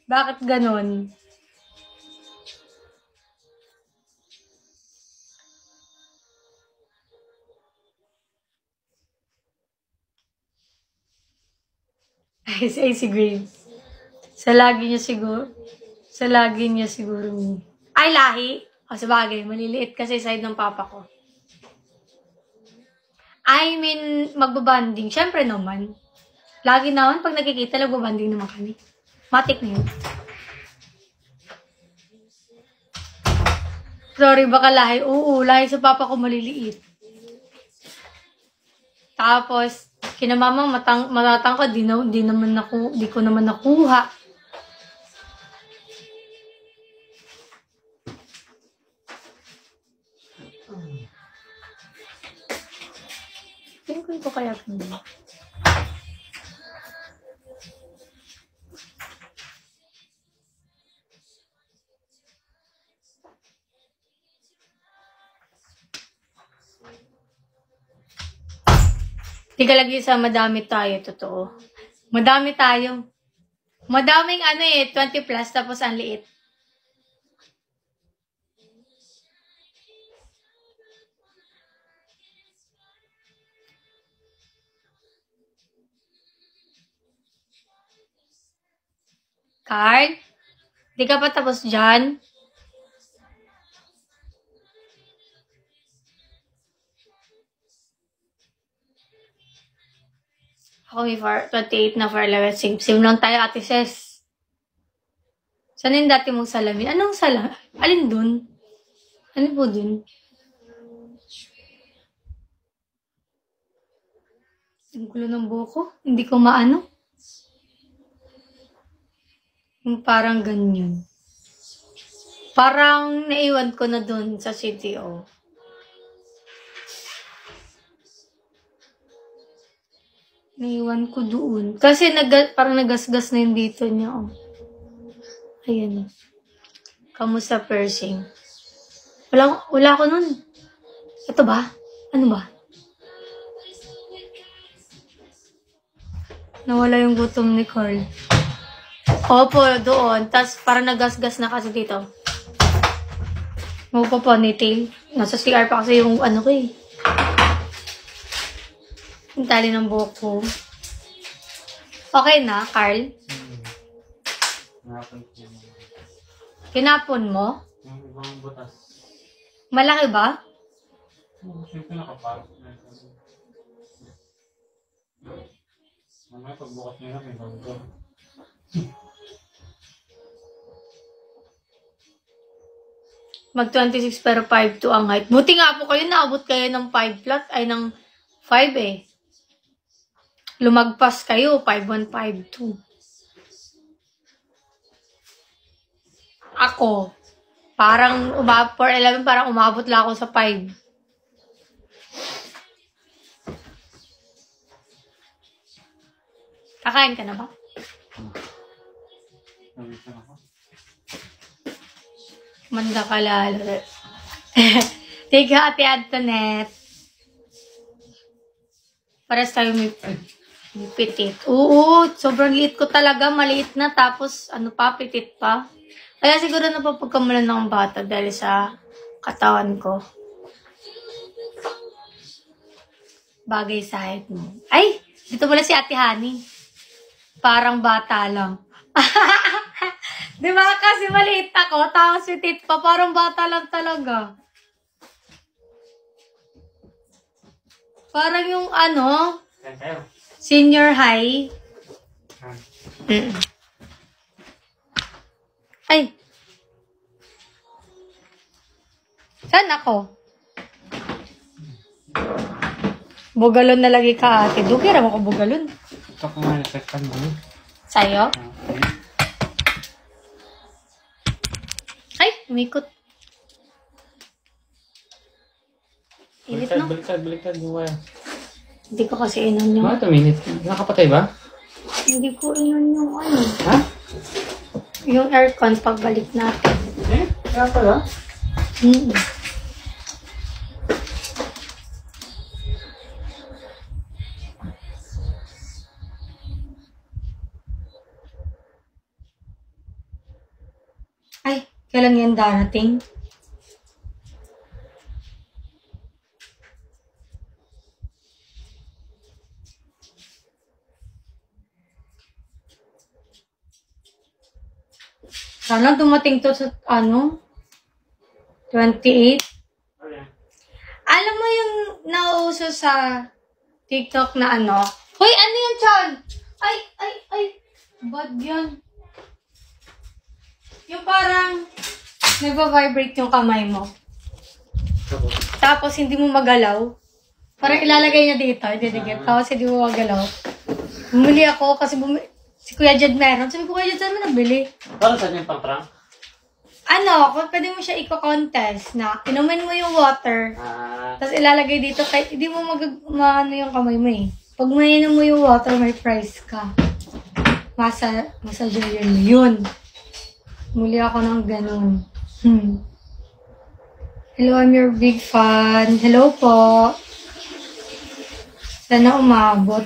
Bakit ganon? Ay, si Graves. Sa lagi niya siguro. Ay, lahi. O, sabagay, maliliit kasi side ng papa ko. I mean, magbabanding. Siyempre naman. Lagi naman, pag nakikita, nagbabanding naman kami. Matik na yun. Sorry, baka lahi. Oo, lahi sa papa ko maliliit. Tapos, kinamamang matatangkad, di ko naman nakuha. Tingin ko kaya kanya. Di ka lagi sa madami tayo, totoo. Madami tayo. Madaming 20 plus, tapos ang liit. Card? Di ka pa tapos dyan? Ako may 28 na for 11. Same lang tayo, Ate Ses. Saan yung dati mong salamin? Anong salamin? Alin dun? Ano po dun? Ang gulo ng buko. Hindi ko maano. Yung parang ganyan. Parang naiwan ko na dun sa CTO. Naiwan ko doon. Kasi parang nagasgas na yung dito niya. Oh. Ayan. Kamusta Pershing? Wala ko nun. Ito ba? Ano ba? Nawala yung gutom ni Carl. Opo, doon. Tapos parang nagasgas na kasi dito. Magpa ponytail. Nasa CR pa kasi yung ano ko eh. Yung tali ng buhok ko. Okay na, Carl? Kinapon mo? Yung ibang butas. Malaki ba? Siyempre nakapasok na ito. Mamaya pagbukas nila may ganda. Mag 26 pero 5'2" ang height. Buti nga po kayo, naabot kayo ng 5 flat, ay ng 5 eh. Lumagpas kayo, 5'1", 5'2". Ako, parang 4'11", parang umabot lang ako sa 5. Kakain ka na ba? Manda ka lalo. Thank you, Ate Antoinette. Pares tayo may pitit. Oo, sobrang liit ko talaga. Maliit na. Tapos, pitit pa. Kaya siguro napapagkamulan ng bata dahil sa katawan ko. Bagay sa height mo. Ay! Dito pala si Ate Honey. Parang bata lang. Di ba kasi maliit ako, tapos pitit pa, parang bata lang talaga. Parang yung senior high. Ay. Saan ako? Bugalon na lagi ka, ate. Dukira mo ko bugalon. Ito ko nga nasektan mo. Sa'yo? Ay, umikot. Init, no? Baliktad. Hindi ko kasi inon yung... Mga 2 minutes. Nakapatay ba? Hindi ko inon yung Ha? Yung aircon pagbalik natin. Kaya pala? Kailan yan darating? Sana dumating to sa, 28. Alam mo yung nauso sa TikTok na Hoy, ano yan, Chan? Ay. Bad yan. Yung parang nagpa-vibrate yung kamay mo. Tapos hindi mo magalaw. Parang ilalagay niya dito, didikit. Tapos hindi mo magalaw. Bumili ako kasi si Kuya Jed meron. Sabi ko, Kuya Jed, saan mo nabili? Para saan yung pang-prank? Pwede mo siya i-contest na inumin mo yung water. Tapos ilalagay dito kahit hindi mo yung kamay mo eh. Pag mainom mo yung water, may prize ka. Massager yun. Muli ako ng ganun. Hello, I'm your big fan. Hello po. Sana umabot.